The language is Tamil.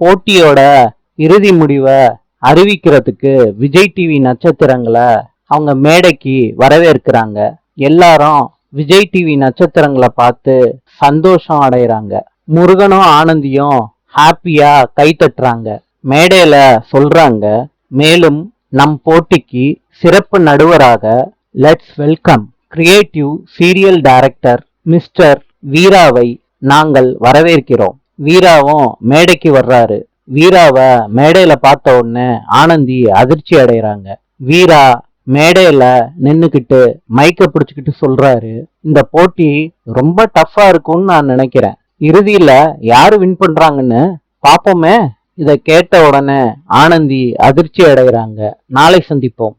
போட்டியோட இறுதி முடிவை அறிவிக்கிறதுக்கு விஜய் டிவி நட்சத்திரங்களை அவங்க மேடைக்கு வரவேற்கிறாங்க. எல்லாரும் விஜய் டிவி நட்சத்திரங்களை பார்த்து சந்தோஷம் அடைகிறாங்க. முருகனும் ஆனந்தியும் ஹாப்பியா கை தட்டுறாங்க. மேடையில சொல்றாங்க, மேலும் நம் போட்டிக்கு சிறப்பு நடுவராக let's welcome creative serial director mister வீராவை நாங்கள் வரவேற்கிறோம். வீராவும் மேடைக்கு வர்றாரு. வீராவை மேடையில பார்த்த உடனே ஆனந்தி அதிர்ச்சி அடைகிறாங்க. வீரா மேடையில நின்னுக்கிட்டு மைக்க பிடிச்சுக்கிட்டு சொல்றாரு, இந்த போட்டி ரொம்ப டஃப்பா இருக்கும்னு நான் நினைக்கிறேன். இறுதியில யாரு வின் பண்றாங்கன்னு பாப்போமே. இத கேட்ட உடனே ஆனந்தி அதிர்ச்சி அடைகிறாங்க. நாளை சந்திப்போம்.